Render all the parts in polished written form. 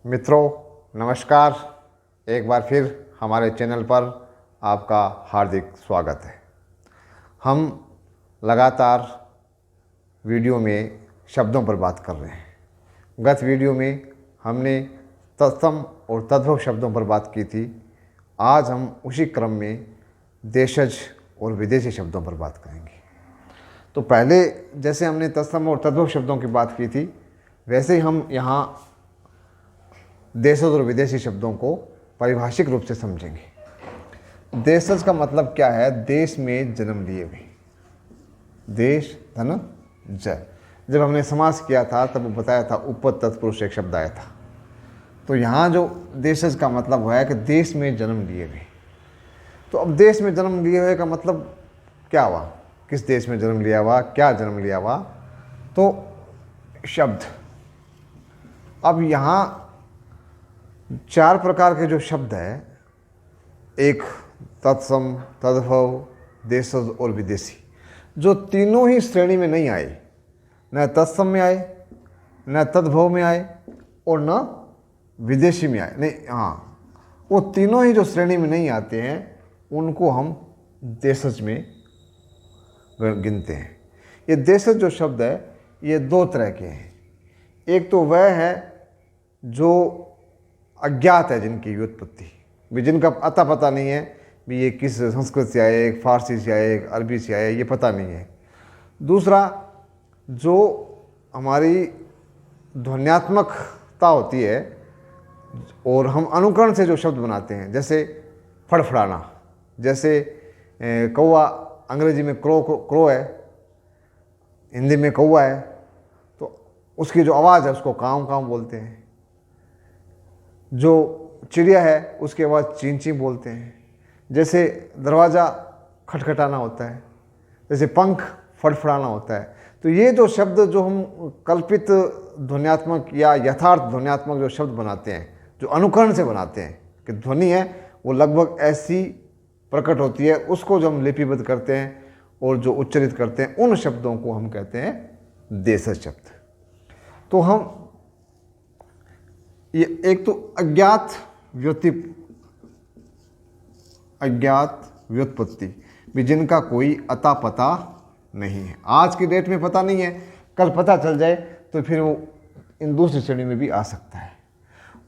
मित्रों नमस्कार। एक बार फिर हमारे चैनल पर आपका हार्दिक स्वागत है। हम लगातार वीडियो में शब्दों पर बात कर रहे हैं। गत वीडियो में हमने तत्सम और तद्भव शब्दों पर बात की थी। आज हम उसी क्रम में देशज और विदेशी शब्दों पर बात करेंगे। तो पहले जैसे हमने तत्सम और तद्भव शब्दों की बात की थी, वैसे ही हम यहाँ देशज और विदेशी शब्दों को परिभाषिक रूप से समझेंगे। देशज का मतलब क्या है? देश में जन्म लिए हुए। देश धन जय। जब हमने समास किया था तब बताया था उपपद तत्पुरुष एक शब्द आया था। तो यहाँ जो देशज का मतलब हुआ है कि देश में जन्म लिए हुए। तो अब देश में जन्म लिए हुए का मतलब क्या हुआ? किस देश में जन्म लिया हुआ, क्या जन्म लिया हुआ? तो शब्द, अब यहाँ चार प्रकार के जो शब्द हैं, एक तत्सम, तद्भव, देशज और विदेशी, जो तीनों ही श्रेणी में नहीं आए, न तत्सम में आए, न तद्भव में आए और न विदेशी में आए। नहीं, हाँ, वो तीनों ही जो श्रेणी में नहीं आते हैं उनको हम देशज में गिनते हैं। ये देशज जो शब्द है ये दो तरह के हैं। एक तो वह है जो अज्ञात है, जिनकी व्युत्पत्ति भी, जिनका अता पता नहीं है भी ये किस संस्कृत से आए, एक फारसी से आए, एक अरबी से आए, ये पता नहीं है। दूसरा, जो हमारी ध्वन्यात्मकता होती है और हम अनुकरण से जो शब्द बनाते हैं, जैसे फड़फड़ाना, जैसे कौवा, अंग्रेजी में क्रो है, हिंदी में कौवा है, तो उसकी जो आवाज़ है उसको काव काव बोलते हैं। जो चिड़िया है उसके बाद चीं चीं बोलते हैं। जैसे दरवाज़ा खटखटाना होता है, जैसे पंख फड़फड़ाना होता है। तो ये जो शब्द जो हम कल्पित ध्वन्यात्मक या यथार्थ ध्वन्यात्मक जो शब्द बनाते हैं, जो अनुकरण से बनाते हैं कि ध्वनि है वो लगभग ऐसी प्रकट होती है, उसको जो हम लिपिबद्ध करते हैं और जो उच्चरित करते हैं, उन शब्दों को हम कहते हैं देशज शब्द। तो हम ये एक तो अज्ञात व्युत्पत्ति भी, जिनका कोई अता पता नहीं है, आज की डेट में पता नहीं है, कल पता चल जाए तो फिर वो इन दूसरी श्रेणी में भी आ सकता है।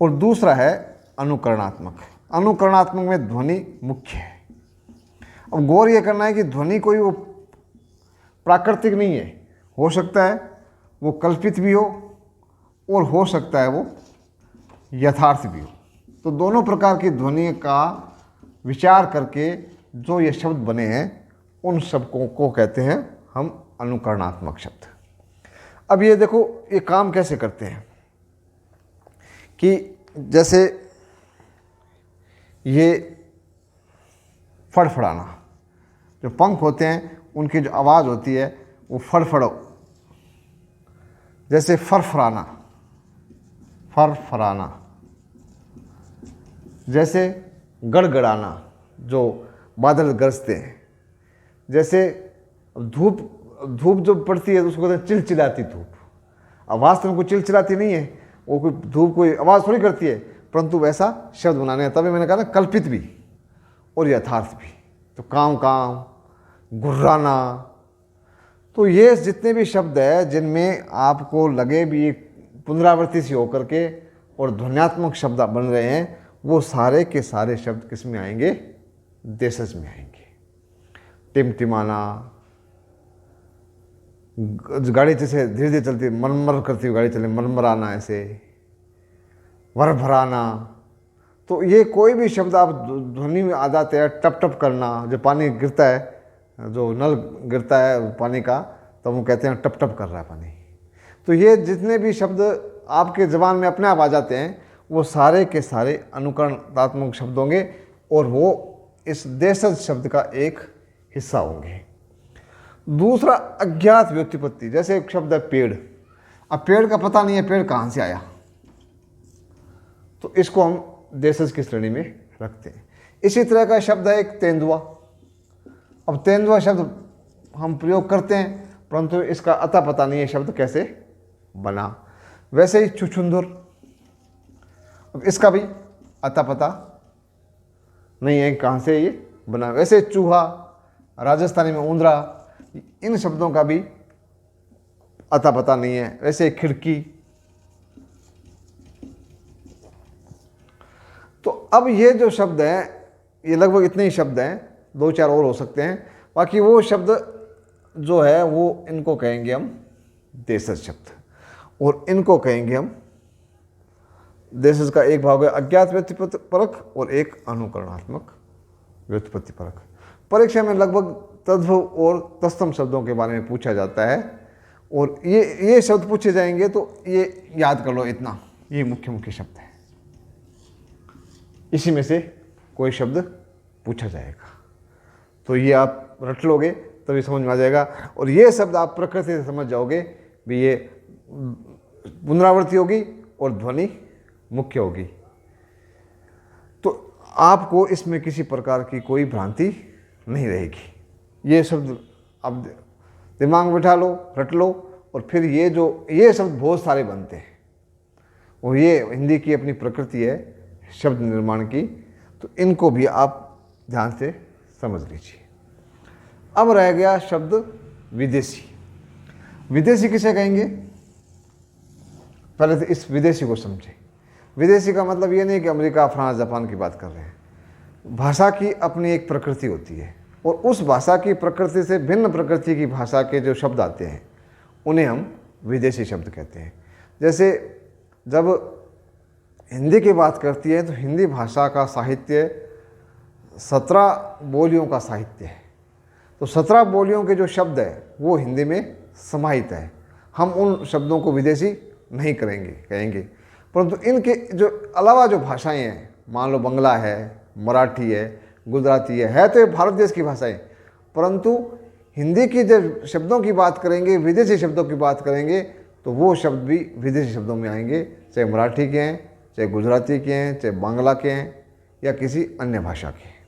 और दूसरा है अनुकरणात्मक। अनुकरणात्मक में ध्वनि मुख्य है। अब गौर ये करना है कि ध्वनि कोई वो प्राकृतिक नहीं है, हो सकता है वो कल्पित भी हो और हो सकता है वो यथार्थ भी हो। तो दोनों प्रकार की ध्वनि का विचार करके जो ये शब्द बने हैं, उन शब्दों को कहते हैं हम अनुकरणात्मक शब्द। अब ये देखो ये काम कैसे करते हैं कि जैसे ये फड़फड़ाना, जो पंख होते हैं उनकी जो आवाज़ होती है वो फड़फड़ो, जैसे फरफराना, जैसे गड़गड़ाना, जो बादल गरजते हैं। जैसे धूप जो पड़ती है तो उसको कहते हैं चिलचिलाती धूप। आवाज़ तो उनको चिलचिलाती नहीं है, वो कोई धूप कोई आवाज़ थोड़ी करती है, परंतु वैसा शब्द बनाने हैं। तभी मैंने कहा ना, कल्पित भी और यथार्थ भी। तो काव काव, गुर्राना, तो ये जितने भी शब्द है जिनमें आपको लगे भी पुनरावृत्ति से होकर के और ध्वन्यात्मक शब्द बन रहे हैं, वो सारे के सारे शब्द किस में आएंगे? देशज में आएंगे। टिमटिमाना, गाड़ी जैसे धीरे धीरे चलती, मरमर करती हुई गाड़ी चले, मरमराना, ऐसे वरभराना। तो ये कोई भी शब्द आप ध्वनि में आ जाते हैं। टप टप करना, जो पानी गिरता है, जो नल गिरता है पानी का, तो वो कहते हैं टप टप कर रहा है पानी। तो ये जितने भी शब्द आपके ज़बान में अपने आप आ जाते हैं, वो सारे के सारे अनुकरणात्मक शब्द होंगे और वो इस देशज शब्द का एक हिस्सा होंगे। दूसरा, अज्ञात व्युत्पत्ति। जैसे एक शब्द है पेड़। अब पेड़ का पता नहीं है पेड़ कहाँ से आया, तो इसको हम देशज की श्रेणी में रखते हैं। इसी तरह का शब्द है एक तेंदुआ। अब तेंदुआ शब्द हम प्रयोग करते हैं, परंतु इसका अता पता नहीं है शब्द कैसे बना। वैसे ही छुछुंदर, अब इसका भी अता पता नहीं है कहाँ से ये बना। वैसे चूहा, राजस्थानी में ऊंदरा, इन शब्दों का भी अता पता नहीं है। वैसे खिड़की। तो अब ये जो शब्द हैं, ये लगभग इतने ही शब्द हैं, 2-4 और हो सकते हैं। बाकी वो शब्द जो है वो इनको कहेंगे हम देशज शब्द, और इनको कहेंगे हम देशज का एक भाग है अज्ञात व्युत्पत्ति परक और एक अनुकरणात्मक व्युत्पत्ति परक। परीक्षा में लगभग तद्भव और तत्सम शब्दों के बारे में पूछा जाता है, और ये शब्द पूछे जाएंगे तो ये याद कर लो, इतना ये मुख्य मुख्य शब्द है। इसी में से कोई शब्द पूछा जाएगा तो ये आप रट लोगे तभी समझ में आ जाएगा। और ये शब्द आप प्रकृति से समझ जाओगे भी ये पुनरावृत्ति होगी और ध्वनि मुख्य होगी, तो आपको इसमें किसी प्रकार की कोई भ्रांति नहीं रहेगी। ये शब्द आप दिमाग में बिठा लो, रट लो, और फिर ये शब्द बहुत सारे बनते हैं, और ये हिंदी की अपनी प्रकृति है शब्द निर्माण की, तो इनको भी आप ध्यान से समझ लीजिए। अब रह गया शब्द विदेशी। विदेशी किसे कहेंगे? पहले तो इस विदेशी को समझें। विदेशी का मतलब ये नहीं कि अमेरिका, फ्रांस, जापान की बात कर रहे हैं। भाषा की अपनी एक प्रकृति होती है, और उस भाषा की प्रकृति से भिन्न प्रकृति की भाषा के जो शब्द आते हैं उन्हें हम विदेशी शब्द कहते हैं। जैसे जब हिंदी की बात करती है तो हिंदी भाषा का साहित्य 17 बोलियों का साहित्य है, तो 17 बोलियों के जो शब्द है वो हिंदी में समाहित है। हम उन शब्दों को विदेशी नहीं कहेंगे, परंतु इनके जो अलावा जो भाषाएं हैं, मान लो बंगला है, मराठी है, गुजराती है तो ये भारत देश की भाषाएं, परंतु हिंदी की जब शब्दों की बात करेंगे, विदेशी शब्दों की बात करेंगे, तो वो शब्द भी विदेशी शब्दों में आएंगे, चाहे मराठी के हैं, चाहे गुजराती के हैं, चाहे बांग्ला के हैं, या किसी अन्य भाषा के हैं।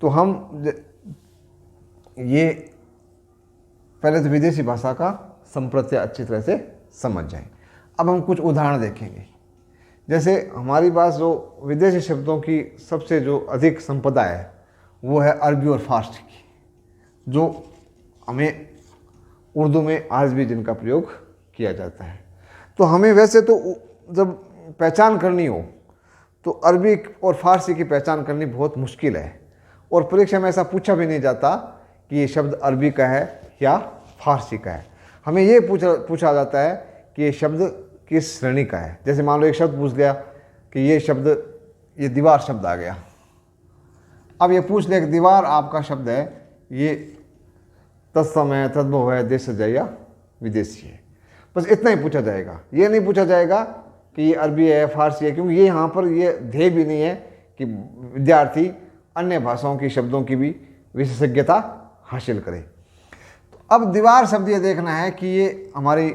तो हम ये पहले तो विदेशी भाषा का संप्रत्यय अच्छी तरह से समझ जाएं। अब हम कुछ उदाहरण देखेंगे। जैसे हमारी पास जो विदेशी शब्दों की सबसे जो अधिक संपदा है वो है अरबी और फारसी की, जो हमें उर्दू में आज भी जिनका प्रयोग किया जाता है। तो हमें वैसे तो जब पहचान करनी हो तो अरबी और फारसी की पहचान करनी बहुत मुश्किल है, और परीक्षा में ऐसा पूछा भी नहीं जाता कि ये शब्द अरबी का है या फारसी का है। हमें ये पूछा जाता है कि ये शब्द किस श्रेणी का है। जैसे मान लो एक शब्द पूछ लिया कि ये दीवार शब्द आ गया। अब ये पूछ लिया कि दीवार आपका शब्द है, ये तत्सम है, तद्भव है, देशज है या विदेशी है। बस इतना ही पूछा जाएगा। ये नहीं पूछा जाएगा कि ये अरबी है, फारसी है, क्योंकि ये यहाँ पर ये ध्येय भी नहीं है कि विद्यार्थी अन्य भाषाओं की शब्दों की भी विशेषज्ञता हासिल करे। तो अब दीवार शब्द ये देखना है कि ये हमारी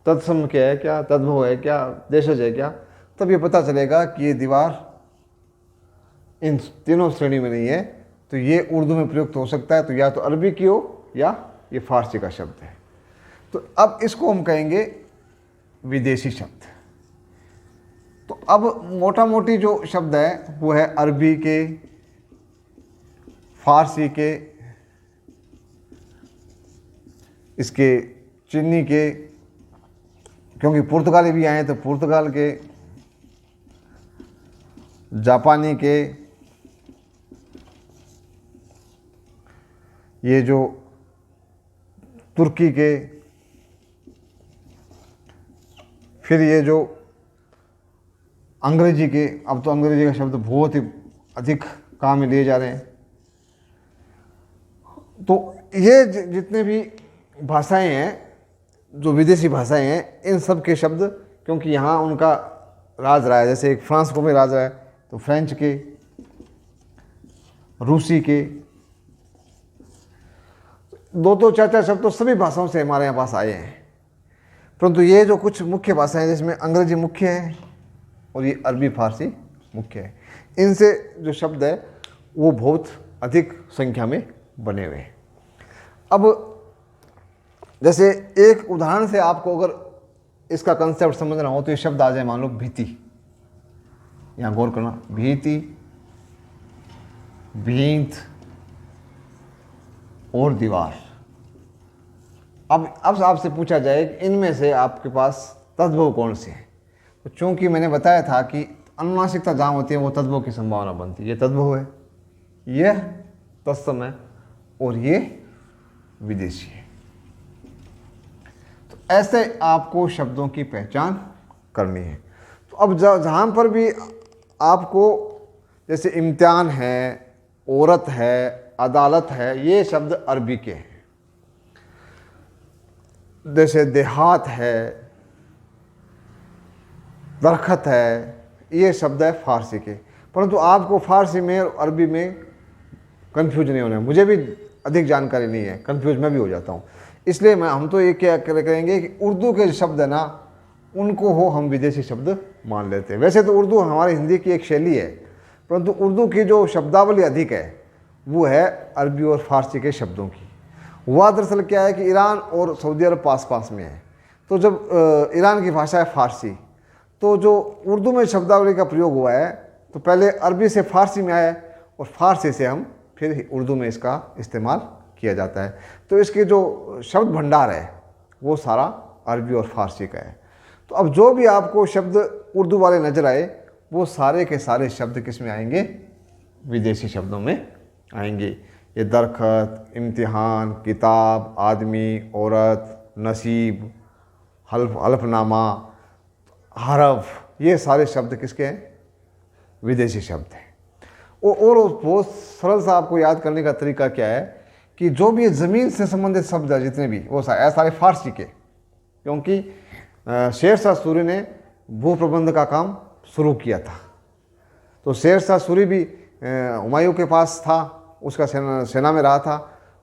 तत्सम क्या है, क्या तद्भव है, क्या देशज है, क्या, तब ये पता चलेगा कि ये दीवार इन तीनों श्रेणी में नहीं है, तो ये उर्दू में प्रयुक्त हो सकता है, तो या तो अरबी की हो या ये फारसी का शब्द है। तो अब इसको हम कहेंगे विदेशी शब्द। तो अब मोटा मोटी जो शब्द है वो है अरबी के, फारसी के, इसके चीनी के, क्योंकि पुर्तगाली भी आए तो पुर्तगाल के, जापानी के, ये जो तुर्की के, फिर ये जो अंग्रेजी के। अब तो अंग्रेजी का शब्द बहुत ही अधिक काम में लिए जा रहे हैं। तो ये जितने भी भाषाएं हैं, जो विदेशी भाषाएं हैं, इन सब के शब्द, क्योंकि यहाँ उनका राज रहा है, जैसे एक फ्रांस को भी राज रहा है तो फ्रेंच के, रूसी के, 2-2, 4-4 शब्द तो सभी भाषाओं से हमारे यहाँ पास आए हैं। परंतु ये जो कुछ मुख्य भाषाएं हैं जिसमें अंग्रेजी मुख्य है और ये अरबी फारसी मुख्य है, इनसे जो शब्द है वो बहुत अधिक संख्या में बने हुए हैं। अब जैसे एक उदाहरण से आपको अगर इसका कंसेप्ट समझना हो तो ये शब्द आ जाए, मान लो भीति। यहाँ गौर करना, भीति, भींत और दीवार। अब आपसे पूछा जाए कि इनमें से आपके पास तद्भव कौन से हैं, तो चूंकि मैंने बताया था कि अनुनासिकता जहाँ होती है वो तद्भव की संभावना बनती है। ये तद्भव है, यह तत्सम है और ये विदेशी है। तो ऐसे आपको शब्दों की पहचान करनी है। तो अब जहाँ पर भी आपको, जैसे इम्तिहान है, औरत है, अदालत है, ये शब्द अरबी के हैं। जैसे देहात है, दरखत है, ये शब्द है फारसी के। परंतु आपको फारसी में और अरबी में कंफ्यूज नहीं होना है। मुझे भी अधिक जानकारी नहीं है, कंफ्यूज मैं भी हो जाता हूँ। इसलिए हम तो ये क्या करेंगे कि उर्दू के शब्द है ना, उनको हम विदेशी शब्द मान लेते हैं। वैसे तो उर्दू हमारे हिंदी की एक शैली है, परंतु उर्दू की जो शब्दावली अधिक है वो है अरबी और फारसी के शब्दों की। हुआ दरअसल क्या है कि ईरान और सऊदी अरब पास पास में है, तो जब ईरान की भाषा है फारसी, तो जो उर्दू में शब्दावली का प्रयोग हुआ है तो पहले अरबी से फारसी में आया और फारसी से हम फिर उर्दू में इसका इस्तेमाल किया जाता है। तो इसके जो शब्द भंडार है वो सारा अरबी और फारसी का है। तो अब जो भी आपको शब्द उर्दू वाले नज़र आए वो सारे के सारे शब्द किस में आएंगे, विदेशी शब्दों में आएंगे। ये दरखत, इम्तिहान, किताब, आदमी, औरत, नसीब, हल्फनामा, हरफ, ये सारे शब्द किसके हैं, विदेशी शब्द हैं। और बहुत सरल सा आपको याद करने का तरीका क्या है कि जो भी ज़मीन से संबंधित शब्द है जितने भी, वो सारे फारसी के, क्योंकि शेरशाह सूरी ने भू प्रबंध का काम शुरू किया था। तो शेरशाह सूरी भी हुमायूं के पास था, उसका सेना में रहा था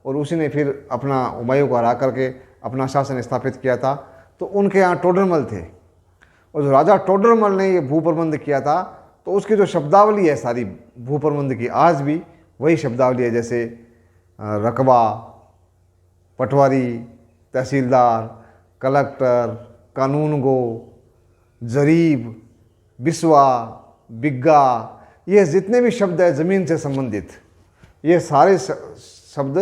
और उसी ने फिर अपना हुमायूं को हरा करके अपना शासन स्थापित किया था। तो उनके यहाँ टोडरमल थे और जो राजा टोडरमल ने ये भू प्रबंध किया था तो उसकी जो शब्दावली है सारी भू प्रबंध की, आज भी वही शब्दावली है। जैसे रकबा, पटवारी, तहसीलदार, कलेक्टर, कानूनगो, जरीब, बिस्वा, बिग्गा, ये जितने भी शब्द हैं ज़मीन से संबंधित, ये सारे शब्द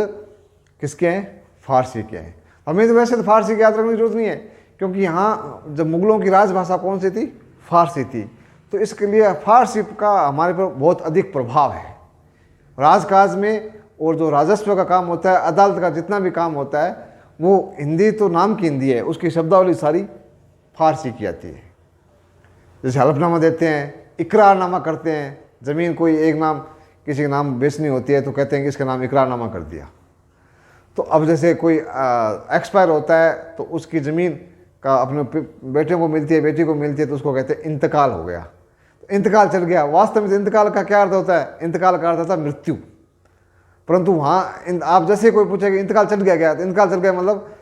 किसके हैं, फारसी के हैं। हमें तो वैसे तो फारसी की याद रखने की जरूरत नहीं है, क्योंकि यहाँ जब मुग़लों की राजभाषा कौन सी थी, फारसी थी। तो इसके लिए फारसी का हमारे पर बहुत अधिक प्रभाव है राजकाज में। और जो राजस्व का काम होता है, अदालत का जितना भी काम होता है, वो हिंदी तो नाम की हिंदी है, उसकी शब्दावली सारी फारसी की आती है। जैसे हलफनामा देते हैं, इकरारनामा करते हैं, ज़मीन कोई एक नाम किसी का नाम बेचनी होती है तो कहते हैं कि इसका नाम इकरारनामा कर दिया। तो अब जैसे कोई एक्सपायर होता है तो उसकी ज़मीन का अपने बेटे को मिलती है, बेटी को मिलती है, तो उसको कहते हैं इंतकाल हो गया, तो इंतकाल चल गया। वास्तव में इंतकाल का क्या अर्थ होता है, इंतकाल का अर्थ होता है मृत्यु। परंतु वहाँ आप जैसे कोई पूछेगा इंतकाल चल गया, तो इंतकाल चल गया मतलब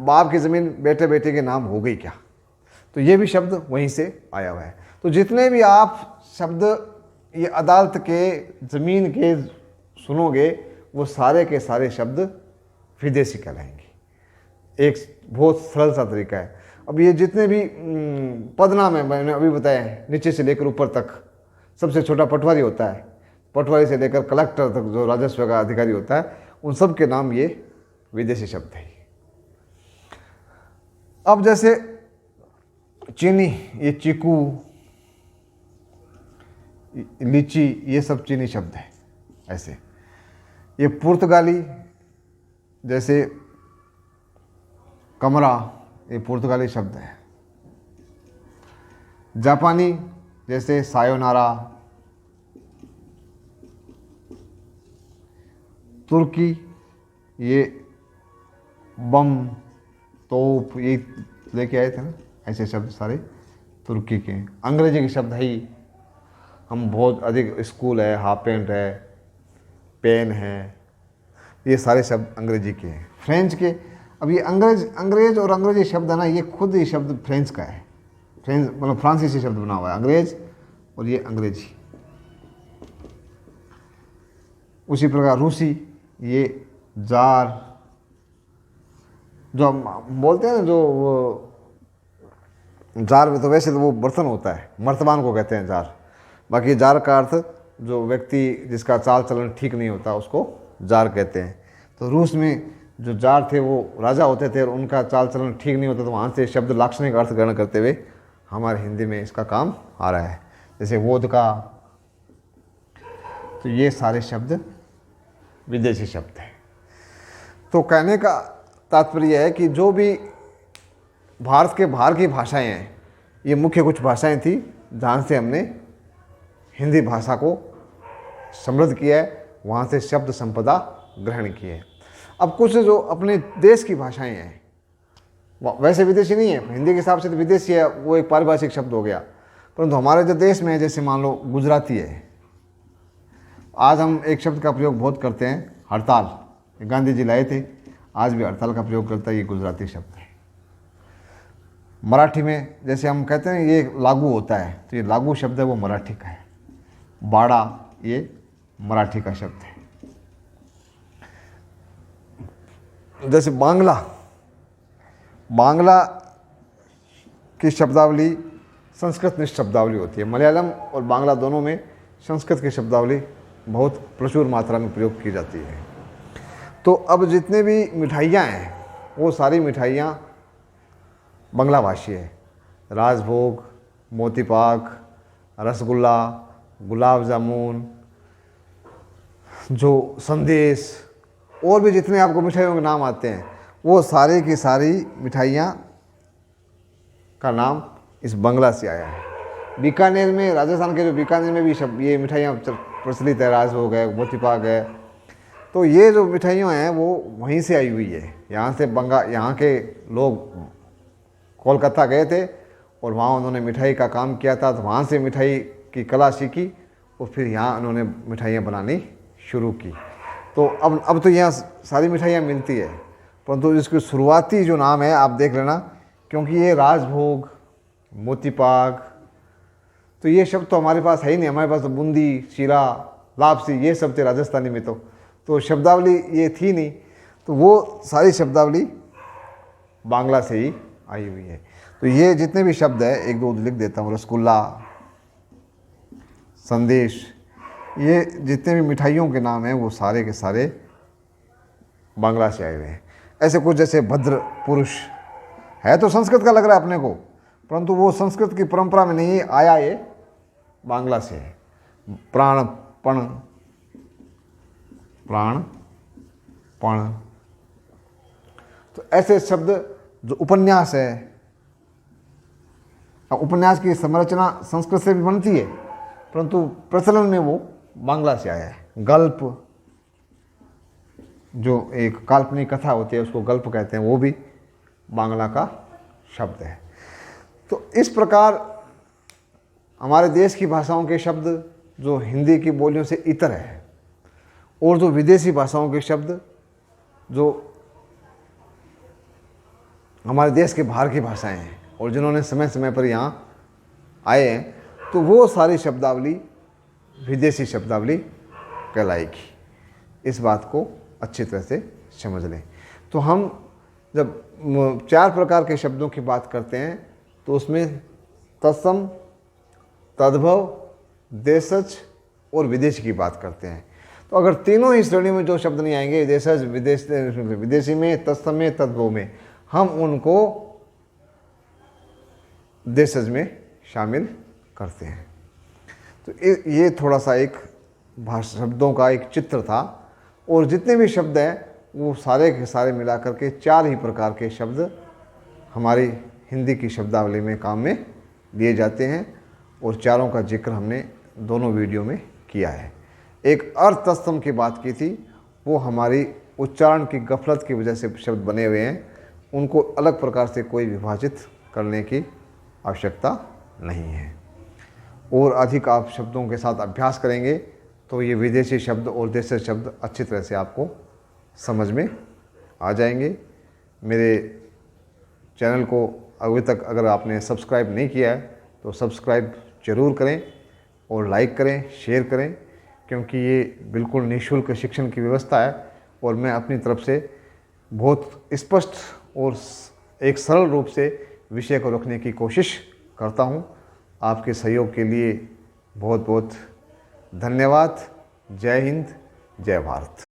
बाप की ज़मीन बेटे बेटे के नाम हो गई क्या। तो ये भी शब्द वहीं से आया हुआ है। तो जितने भी आप शब्द ये अदालत के, ज़मीन के सुनोगे, वो सारे के सारे शब्द विदेशी कहलाएंगे। एक बहुत सरल सा तरीका है। अब ये जितने भी पदनाम है मैंने अभी बताया है, नीचे से लेकर ऊपर तक, सबसे छोटा पटवारी होता है, पटवारी से लेकर कलेक्टर तक जो राजस्व का अधिकारी होता है, उन सब के नाम ये विदेशी शब्द है। अब जैसे चीनी, ये चीकू, लीची, ये सब चीनी शब्द है। ऐसे ये पुर्तगाली, जैसे कमरा, ये पुर्तगाली शब्द है। जापानी, जैसे सायोनारा। तुर्की, ये बम, तोप, ये लेके आए थे ना, ऐसे शब्द सारे तुर्की के हैं। अंग्रेजी के शब्द है ही, हम बहुत अधिक, स्कूल है, हाफ पेंट है, पेन है, ये सारे शब्द अंग्रेजी के हैं। फ्रेंच के, अब ये अंग्रेज और अंग्रेजी शब्द है ना, ये खुद ही शब्द फ्रेंच का है। फ्रेंच मतलब फ्रांसीसी शब्द बना हुआ है, अंग्रेज और ये अंग्रेजी। उसी प्रकार रूसी, ये जार, जो हम बोलते हैं ना, जो जार में तो वैसे तो वो बर्तन होता है, मर्तबान को कहते हैं जार। बाकी जार का अर्थ जो व्यक्ति जिसका चाल चलन ठीक नहीं होता उसको जार कहते हैं। तो रूस में जो जार थे वो राजा होते थे और उनका चाल चलन ठीक नहीं होता, तो वहाँ से शब्द लाक्षणिक अर्थ ग्रहण करते हुए हमारे हिंदी में इसका काम आ रहा है। जैसे वोदका, तो ये सारे शब्द विदेशी शब्द हैं। तो कहने का तात्पर्य है कि जो भी भारत के बाहर की भाषाएं हैं, ये मुख्य कुछ भाषाएं थी जहाँ से हमने हिंदी भाषा को समृद्ध किया है, वहाँ से शब्द संपदा ग्रहण की है। अब कुछ जो अपने देश की भाषाएं हैं, वैसे विदेशी नहीं है, हिंदी के हिसाब से तो विदेशी है, वो एक पारिभाषिक शब्द हो गया, परंतु हमारे जो देश में है, जैसे मान लो गुजराती है। आज हम एक शब्द का प्रयोग बहुत करते हैं, हड़ताल। गांधी जी लाए थे, आज भी हड़ताल का प्रयोग करता है, ये गुजराती शब्द है। मराठी में जैसे हम कहते हैं ये लागू होता है, तो ये लागू शब्द है वो मराठी का है। बाड़ा ये मराठी का शब्द है। जैसे बांग्ला, बांग्ला की शब्दावली संस्कृत निष्ठ शब्दावली होती है। मलयालम और बांग्ला दोनों में संस्कृत की शब्दावली बहुत प्रचुर मात्रा में प्रयोग की जाती है। तो अब जितने भी मिठाइयाँ हैं वो सारी मिठाइयाँ बांग्ला भाषी है। राजभोग, मोतीपाक, रसगुल्ला, गुलाब जामुन, जो संदेश और भी जितने आपको मिठाइयों के नाम आते हैं, वो सारे की सारी मिठाइयाँ का नाम इस बांग्ला से आया है। बीकानेर में, राजस्थान के जो बीकानेर में भी ये मिठाइयाँ प्रचलित है, राजभोग है, मोतीपाक है। तो ये जो मिठाइयाँ हैं वो वहीं से आई हुई है। यहाँ से यहाँ के लोग कोलकाता गए थे और वहाँ उन्होंने मिठाई का काम किया था, तो वहाँ से मिठाई की कला सीखी और फिर यहाँ उन्होंने मिठाइयाँ बनानी शुरू की। तो अब तो यहाँ सारी मिठाइयाँ मिलती है, परंतु इसकी शुरुआती जो नाम है आप देख लेना, क्योंकि ये राजभोग, मोतीपाक, तो ये शब्द तो हमारे पास है ही नहीं। हमारे पास तो बूंदी, शीरा, लापसी ये सब थे राजस्थानी में, तो शब्दावली ये थी नहीं। तो वो सारी शब्दावली बांग्ला से ही आई हुई है। तो ये जितने भी शब्द है, एक दो लिख देता हूँ, रसगुल्ला, संदेश, ये जितने भी मिठाइयों के नाम हैं वो सारे के सारे बांग्ला से आए हुए हैं। ऐसे कुछ जैसे भद्र पुरुष है तो संस्कृत का लग रहा है अपने को, परंतु वो संस्कृत की परंपरा में नहीं आया, ये बांग्ला से है। प्राणपण, प्राणपण, तो ऐसे शब्द जो उपन्यास है, उपन्यास की संरचना संस्कृत से भी बनती है, परंतु प्रचलन में वो बांग्ला से आया है। गल्प, जो एक काल्पनिक कथा होती है उसको गल्प कहते हैं, वो भी बांग्ला का शब्द है। तो इस प्रकार हमारे देश की भाषाओं के शब्द जो हिंदी की बोलियों से इतर है, और जो विदेशी भाषाओं के शब्द जो हमारे देश के बाहर की भाषाएं हैं और जिन्होंने समय समय पर यहाँ आए हैं, तो वो सारी शब्दावली विदेशी शब्दावली कहलाएगी। इस बात को अच्छी तरह से समझ लें। तो हम जब 4 प्रकार के शब्दों की बात करते हैं तो उसमें तत्सम, तद्भव, देशज और विदेशी की बात करते हैं। तो अगर तीनों ही श्रेणी में जो शब्द नहीं आएंगे, देशज, विदेशी में, तत्सम में, तद्भव में, हम उनको देशज में शामिल करते हैं। तो ये थोड़ा सा एक शब्दों का एक चित्र था। और जितने भी शब्द हैं वो सारे के सारे मिलाकर के 4 ही प्रकार के शब्द हमारी हिंदी की शब्दावली में काम में लिए जाते हैं, और चारों का जिक्र हमने दोनों वीडियो में किया है। एक अर्थ तत्सम की बात की थी, वो हमारी उच्चारण की गफलत की वजह से शब्द बने हुए हैं, उनको अलग प्रकार से कोई विभाजित करने की आवश्यकता नहीं है। और अधिक आप शब्दों के साथ अभ्यास करेंगे तो ये विदेशी शब्द और देशी शब्द अच्छी तरह से आपको समझ में आ जाएंगे। मेरे चैनल को अभी तक अगर आपने सब्सक्राइब नहीं किया है तो सब्सक्राइब ज़रूर करें और लाइक करें, शेयर करें, क्योंकि ये बिल्कुल निःशुल्क शिक्षण की व्यवस्था है और मैं अपनी तरफ से बहुत स्पष्ट और एक सरल रूप से विषय को रखने की कोशिश करता हूँ। आपके सहयोग के लिए बहुत बहुत धन्यवाद। जय हिंद, जय भारत।